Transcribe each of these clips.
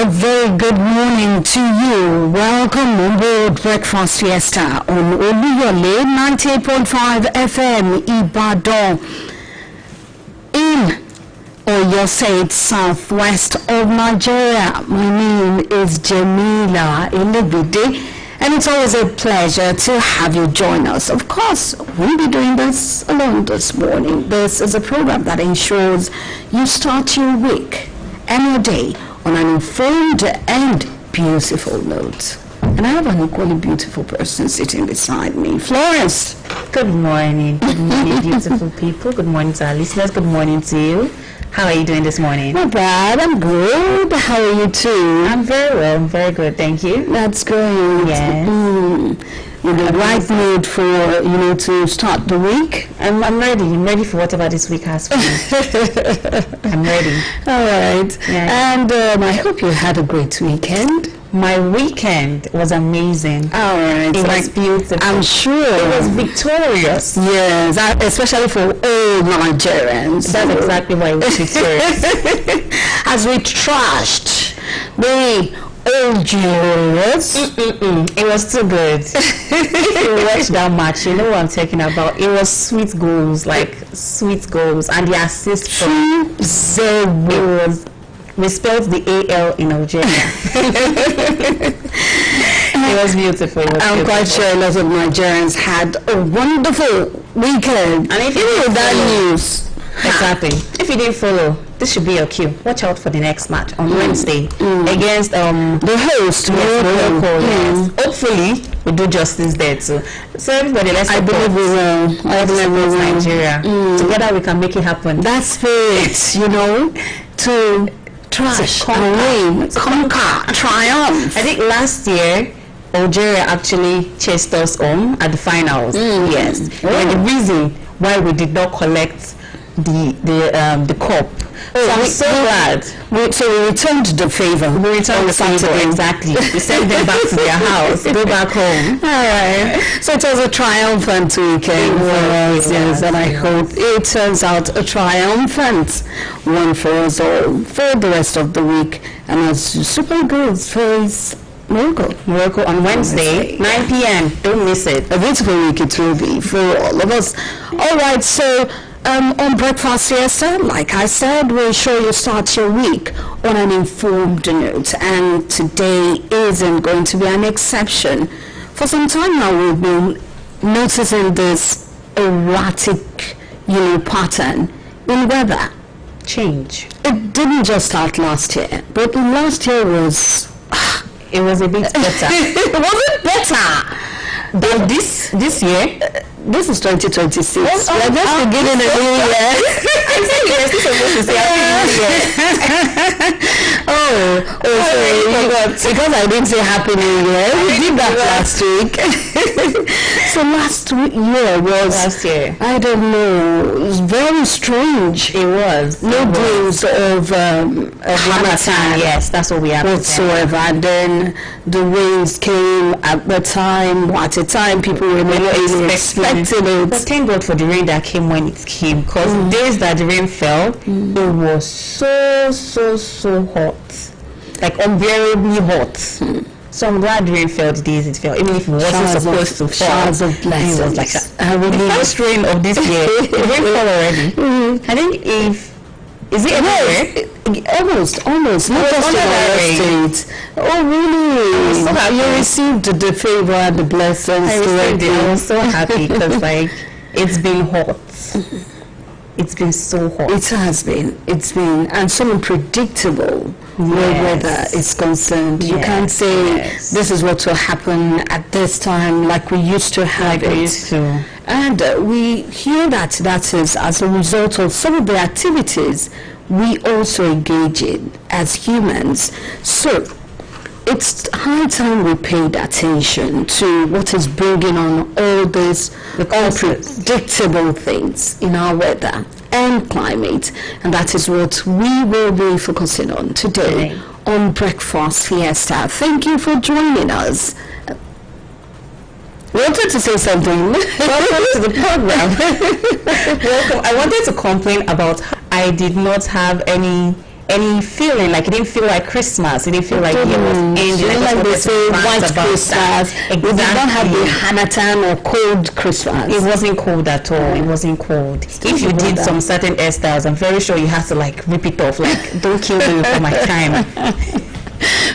very good morning to you. Welcome on board Breakfast Fiesta on Oluyole 98.5 FM Ibadan in Oyo State, southwest of Nigeria. My name is Jamila Elebide, and it's always a pleasure to have you join us. Of course, we'll be doing this alone this morning. This is a program that ensures you start your week and your day on an informed and beautiful note. And I have an equally beautiful person sitting beside me. Florence. Good morning. Good morning, beautiful people. Good morning to our listeners. Good morning to you. How are you doing this morning? Not bad. I'm good. How are you too? I'm very well. I'm very good. Thank you. That's great. Yes. In the right mood for, to start the week. I'm ready. I'm ready for whatever this week has for me. I'm ready. All right. Yes. And I hope you had a great weekend. My weekend was amazing. All right. It was beautiful. I'm sure. It was victorious. Yes, especially for all Nigerians. That's exactly why it was victorious. As we trashed the Oluyole. It was too good. If you watch that match, you know what I'm talking about. It was sweet goals, and the assist from 2-0. We spelled the AL in Algeria. It was beautiful. I'm quite sure a lot of Nigerians had a wonderful weekend. And if you didn't that news. Exactly. If you didn't follow, this should be your cue. Watch out for the next match on Wednesday against the host, Morocco. Yes. Hopefully, we do justice there too. So everybody, I believe we will. I believe we will. Nigeria. Together we can make it happen. That's it. To trash, conquer, triumph. I think last year Algeria actually chased us home at the finals. Yes. And the reason why we did not collect the cup. So I'm so glad. So we returned the favor. We returned the favor, exactly. We sent them back to their house, go back home. All right. So it was a triumphant weekend for us, yes, and I hope it turns out a triumphant one for us all for the rest of the week. And as Super Eagles face Morocco on Wednesday, 9 p.m. Don't miss it. A beautiful week it will be for all of us. All right, so on Breakfast Fiesta, like I said, we'll show you start your week on an informed note, and today isn't going to be an exception. For some time now, we've been noticing this erratic, pattern in weather change. It didn't just start last year, but last year was it was a bit better. Was it better than this year? This is 2026. We're just beginning a new year. I think you're still supposed to say Happy New Year. Because I didn't say Happy New Year. We did that last week. So last year was, I don't know, it was very strange. It was. No days of Ramadan. Yes, that's what we have whatsoever. And then the rains came at a time people were not expecting it. But thank God for the rain that came when it came, because days that the rain fell, it was so hot, like unbearably hot. So I'm glad the rain fell the days it fell, even if it wasn't supposed to fall. Showers of blessings. It was like the first rain of this year. The rain fell already. I think is it everywhere? Almost. Not just in our state. Oh, really? So you received the favor and the blessings. I was so happy because it's been hot. It's been so hot. It has been. It's been, and so unpredictable where weather is concerned. You can't say this is what will happen at this time like we used to have it. We used to. And we hear that is as a result of some of the activities we also engage in as humans. So it's high time we paid attention to what is bringing on all these unpredictable things in our weather and climate, and that is what we will be focusing on today on Breakfast Fiesta. Thank you for joining us. Wanted to say something. Welcome to the program. Welcome. I wanted to complain about how I did not have any any feeling. Like it didn't feel like Christmas. It didn't feel like it was ending. Like they say, white Christmas. Exactly. We did not have the Hamatan or cold Christmas. It wasn't cold at all. It wasn't cold. If you did some certain hairstyles, I'm very sure you had to like rip it off. Like, don't kill me for my time.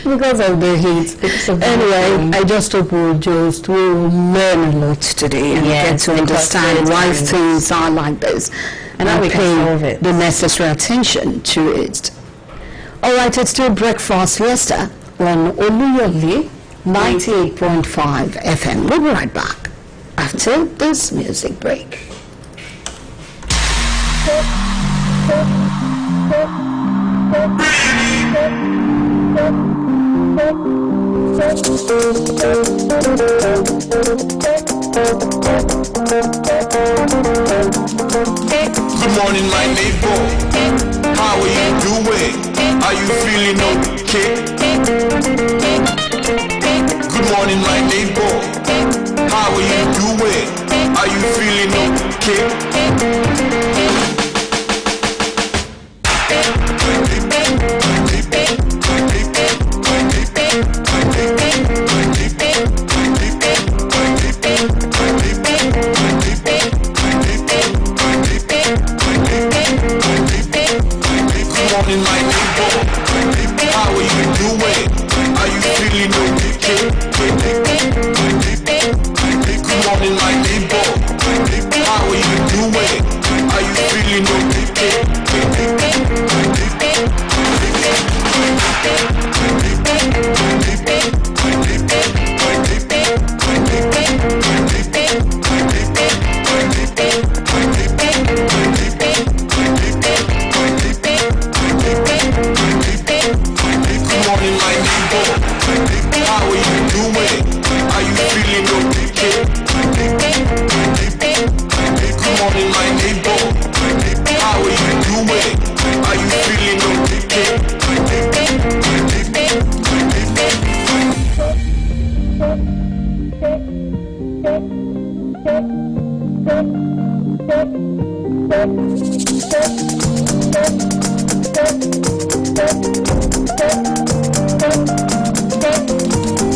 Because of the heat. Anyway, I just hope we'll learn a lot today and get to understand why things are like this, and I will pay the necessary attention to it. All right, it's still Breakfast Fiesta on Oluyole 98.5 FM. We'll be right back after this music break. Good morning, my neighbor. How are you doing? Are you feeling okay? Good morning, my neighbor. How are you doing? Are you feeling okay?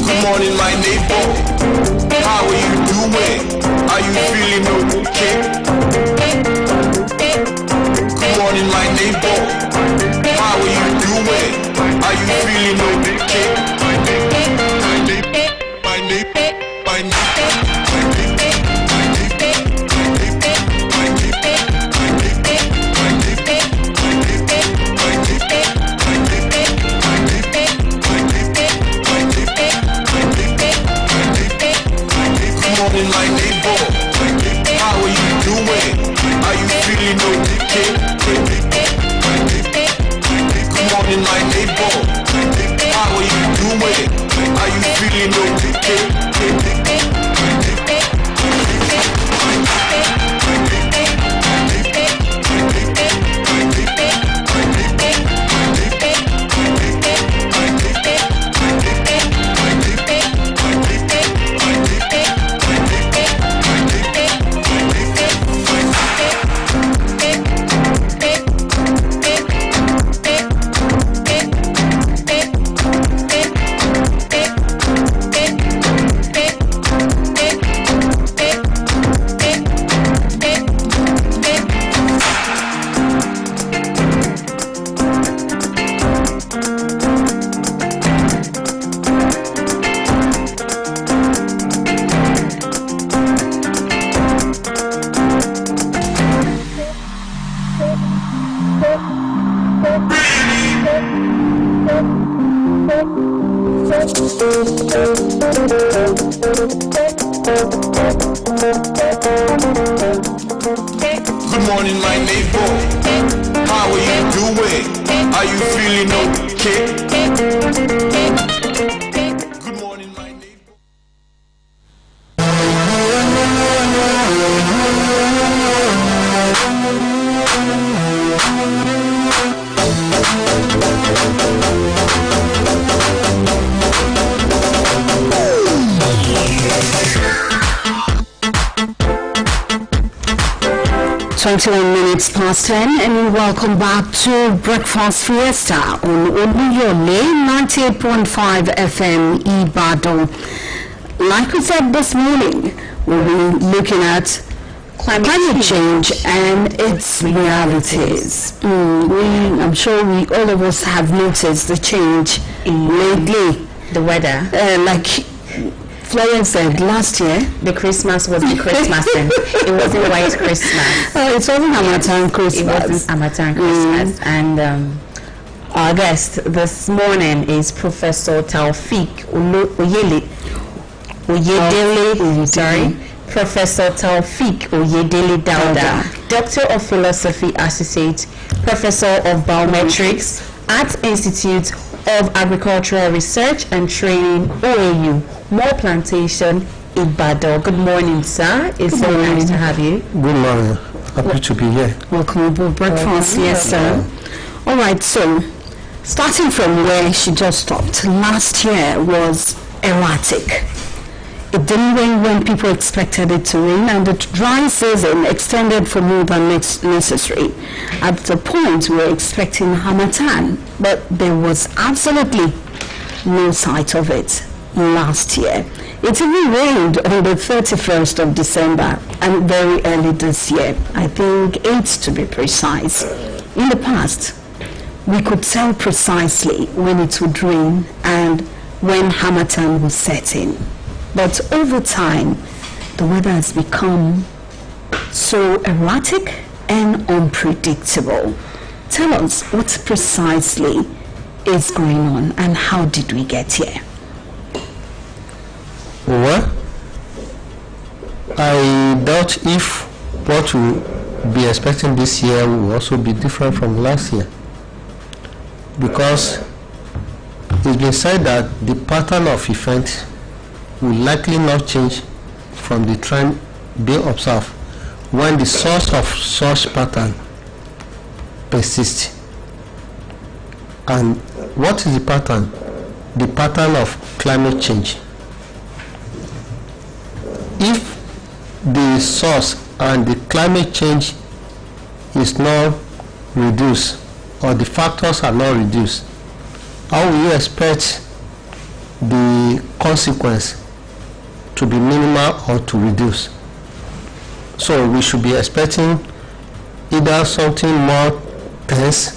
Good morning, my neighbor. How are you doing? Are you feeling okay? Good morning, my neighbor. How are you doing? Are you feeling okay? My neighbor, my neighbor, my neighbor, my neighbor. My neighbor, how are you doing? Are you feeling okay? Good morning, my neighbor. How are you doing? Are you feeling okay? Good morning, my neighbor. How are you doing? Are you feeling okay? Good morning, my neighbor. 21 minutes past 10, and welcome back to Breakfast Fiesta on Oluyole 98.5 FM Ibadan. Like we said this morning, we'll be looking at climate change and its realities. I'm sure all of us have noticed the change lately. The weather. Like Florence said last year, the Christmas was the Christmas. It wasn't white Christmas. It wasn't Harmattan Christmas. It wasn't Harmattan Christmas. And our guest this morning is Professor Taufik Oyedele. Sorry. Professor Taufik Oyedele Dauda, Doctor of Philosophy, Associate Professor of Biometrics at Institute of Agricultural Research and Training, OAU, More Plantation, Ibadan. Good morning, sir. It's so nice to have you. Good morning. Happy to be here. Welcome aboard Breakfast. Yes, sir. All right, so starting from where she just stopped, last year was erratic. It didn't rain when people expected it to rain, and the dry season extended for more than necessary. At the point, we were expecting Harmattan, but there was absolutely no sight of it last year. It even rained on the 31st of December and very early this year, I think 8 to be precise. In the past, we could tell precisely when it would rain and when Harmattan was set in. But over time, the weather has become so erratic and unpredictable. Tell us what precisely is going on and how did we get here? Well, I doubt if what we'll be expecting this year will also be different from last year, because it's been said that the pattern of events will likely not change from the trend being observed when the source of such pattern persists. And what is the pattern? The pattern of climate change. If the source and the climate change is not reduced, or the factors are not reduced, how will you expect the consequence to be minimal or to reduce? So we should be expecting either something more tense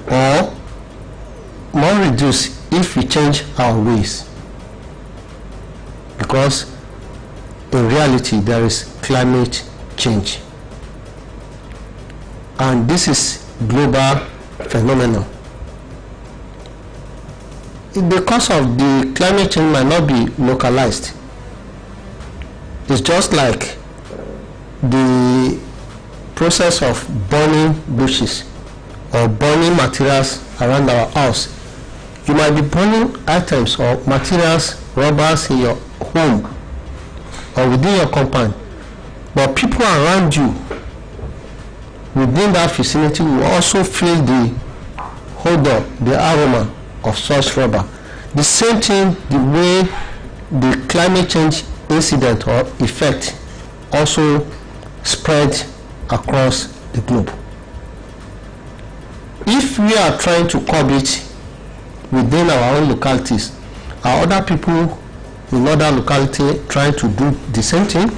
or more reduced if we change our ways, because in reality there is climate change, and this is global phenomenon. The cause of the climate change might not be localized. It's just like the process of burning bushes or burning materials around our house. You might be burning items or materials, rubbers in your home or within your compound, but people around you within that vicinity will also feel the odor, the aroma of such rubber. The same thing, the way the climate change incident or effect also spread across the globe. If we are trying to curb it within our own localities, are other people in other locality trying to do the same thing?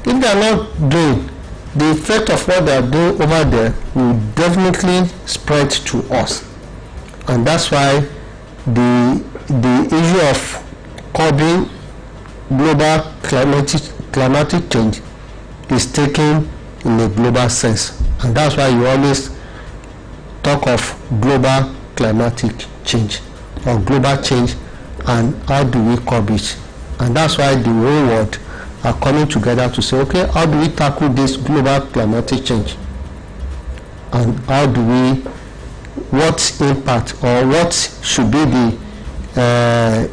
If they are not doing, the effect of what they are doing over there will definitely spread to us. And that's why the issue of curbing global climatic change is taken in a global sense, and that's why you always talk of global climatic change or global change and how do we curb it. And that's why the whole world are coming together to say, okay, how do we tackle this global climatic change, and how do we, what impact or what should be the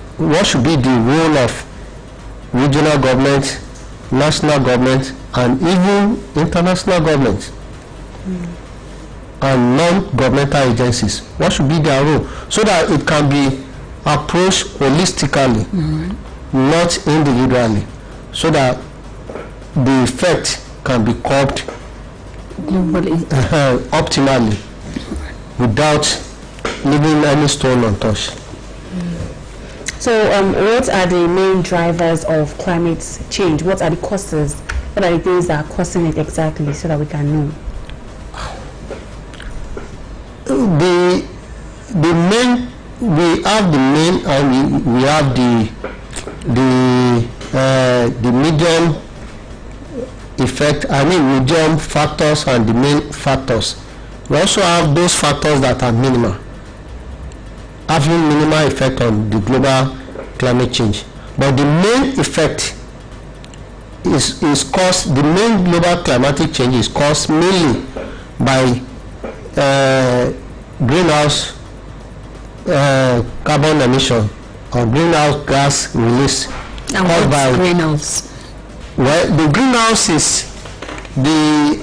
role of regional government, national government, and even international government and non-governmental agencies. What should be their role, so that it can be approached holistically, not individually, so that the effect can be curbed optimally without leaving any stone untouched. So what are the main drivers of climate change? What are the causes? What are the things that are causing it exactly, so that we can know? The main, we have the main, and we have the medium effect, medium factors and the main factors. We also have those factors that are minimal, having minimal effect on the global climate change. But the main effect is caused, the main global climatic change is caused mainly by greenhouse carbon emission or greenhouse gas release. And what's greenhouse? Well, the greenhouse is the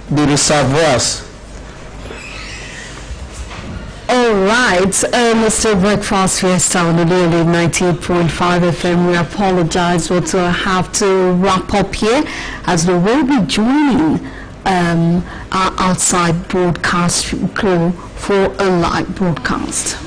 reservoirs. All right, Mr. Breakfast Fiesta on Oluyole 98.5 FM. We apologize, but have to wrap up here, as we will be joining our outside broadcast crew for a live broadcast.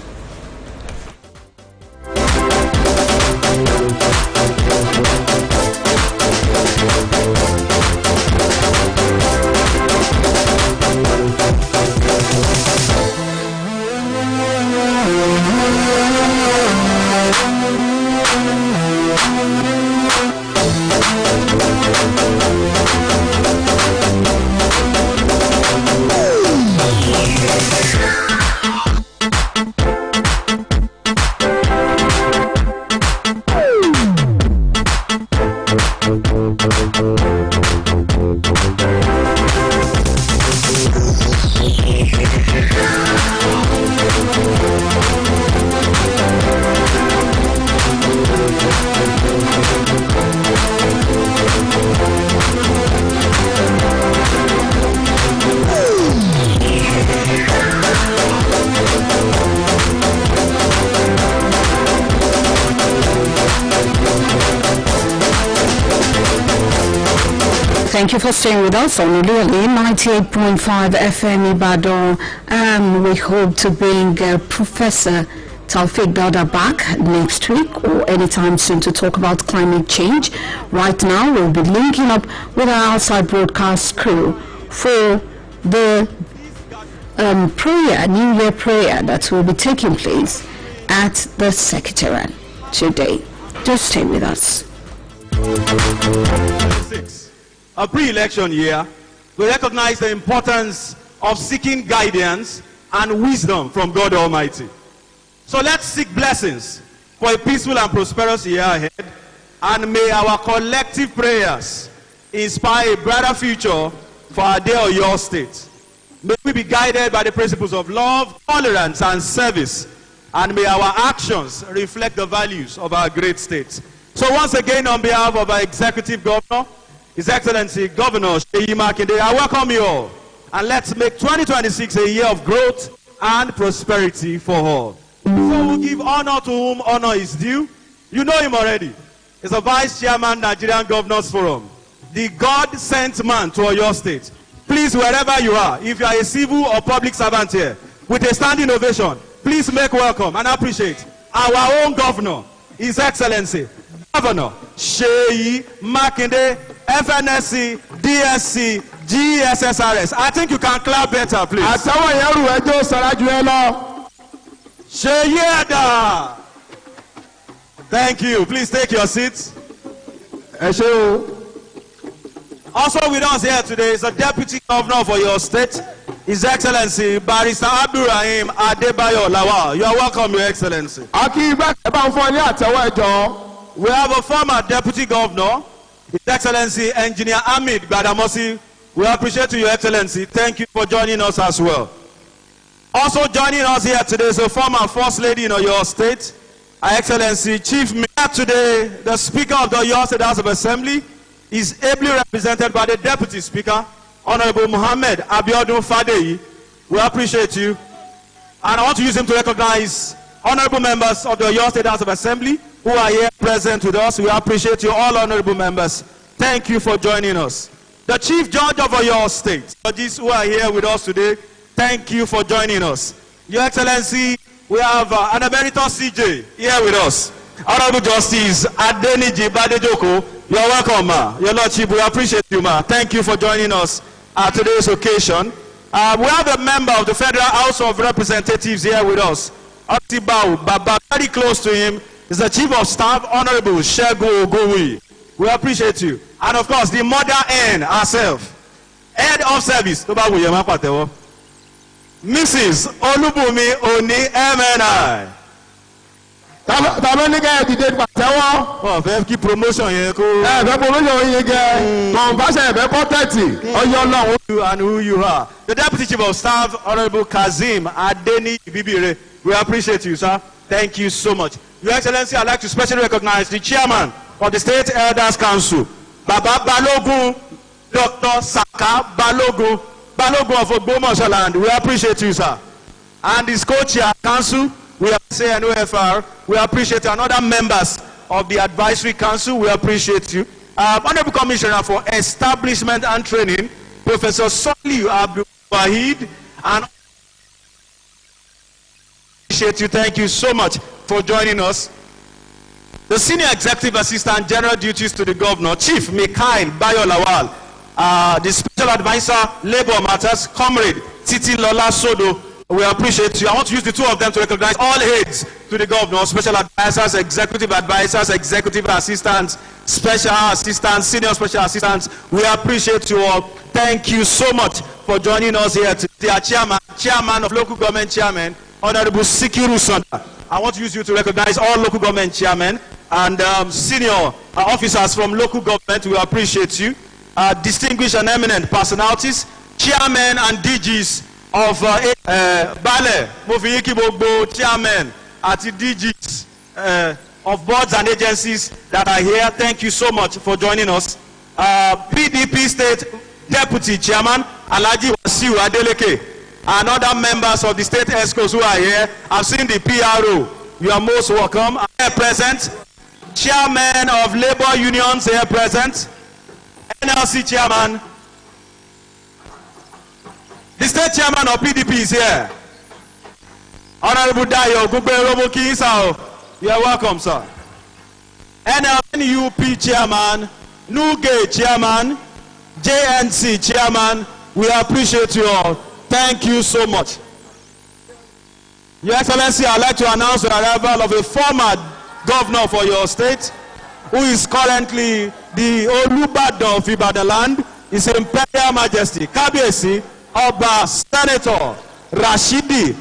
Thank you for staying with us on Oluyole 98.5 FM Ibadan. We hope to bring Professor Taufik Dauda back next week or anytime soon to talk about climate change. Right now, we'll be linking up with our outside broadcast crew for the prayer, New Year prayer that will be taking place at the Secretariat today. Just stay with us. A pre-election year, we recognize the importance of seeking guidance and wisdom from God Almighty. So let's seek blessings for a peaceful and prosperous year ahead, and may our collective prayers inspire a brighter future for our dear Oyo State. May we be guided by the principles of love, tolerance, and service, and may our actions reflect the values of our great state. So once again, on behalf of our Executive Governor, His Excellency Governor Seyi Makinde, I welcome you all, and let's make 2026 a year of growth and prosperity for all. So we'll give honor to whom honor is due. You know him already. He's the Vice Chairman, Nigerian Governors Forum, the God-sent man to Oyo State. Please, wherever you are, if you are a civil or public servant here, with a standing ovation, please make welcome and appreciate our own Governor, His Excellency Governor Seyi Makinde, FNSC, DSC, GSSRS. I think you can clap better, please. Sheyeda. Thank you. Please take your seats. Also with us here today is the Deputy Governor for your state, His Excellency Barrister Abdurrahim Adebayo Lawal. You are welcome, Your Excellency. We have a former Deputy Governor, His Excellency Engineer Hamid Gbadamosi. We appreciate you, Your Excellency. Thank you for joining us as well. Also joining us here today is a former First Lady in Oyo State, Her Excellency Chief Mayor today, the Speaker of the Oyo State House of Assembly, is ably represented by the Deputy Speaker, Honorable Muhammad Abiodun Fadeyi. We appreciate you. And I want to use him to recognize honorable members of the Oyo State House of Assembly who are here present with us. We appreciate you all, honorable members. thank you for joining us. The Chief Judge of your state, judges who are here with us today, thank you for joining us. Your Excellency, we have an emeritus CJ here with us. Honorable Justice Adeniji Badejoko, you're welcome, ma. Your Lordship, we appreciate you, ma. Thank you for joining us at today's occasion. We have a member of the Federal House of Representatives here with us. Otibau Baba, very close to him, is the Chief of Staff, Honorable Shego Ogowi. We appreciate you. And of course, the mother N herself, Head of Service, Mrs. Olubumi Oni MNI. Oh, very key promotion here. And who you are. The Deputy Chief of Staff, Honorable Kazim Adeni Bibire. We appreciate you, sir. Thank you so much. Your Excellency, I'd like to specially recognize the Chairman of the State Elders Council, Baba Balogun, Dr. Saka Balogun of Ogbomoso Land. We appreciate you, sir. And his co-chair council, we say NOFR, we appreciate you. And other members of the Advisory Council, we appreciate you. Honorable Commissioner for Establishment and Training, Professor Soliu Abdul Wahid, and appreciate you. Thank you so much for joining us. The Senior Executive Assistant General Duties to the Governor, Chief Mikhail Bayolawal, the Special Advisor, Labor Matters, Comrade Titi Lola Sodo, we appreciate you. I want to use the two of them to recognize all aides to the Governor, Special Advisors, Executive Assistants, Special Assistants, Senior Special Assistants. We appreciate you all. Thank you so much for joining us here today. Our Chairman of Local Government Chairman, Honorable Sikiru Sonda. I want to use you to recognize all local government chairmen and senior officers from local government. We appreciate you. Distinguished and eminent personalities, chairmen and DGs of Bale, Mofiyiki Bogbo, chairmen, ati DGs of boards and agencies that are here. Thank you so much for joining us. PDP State Deputy Chairman, Alhaji Wasiu Adeleke, and other members of the state ESCOs who are here. I've seen the PRO. You are most welcome. Here present, Chairman of Labor Unions here present, NLC Chairman. The State Chairman of PDP is here. Honorable Dayo Gugberomoki Isao. You are welcome, sir. NUP Chairman, Nuge Chairman, JNC Chairman. We appreciate you all. Thank you so much. Your Excellency, I'd like to announce the arrival of a former governor for your state, who is currently the Olubadan of Ibadan land, His Imperial Majesty, Kabiyesi, Oba Senator Rashidi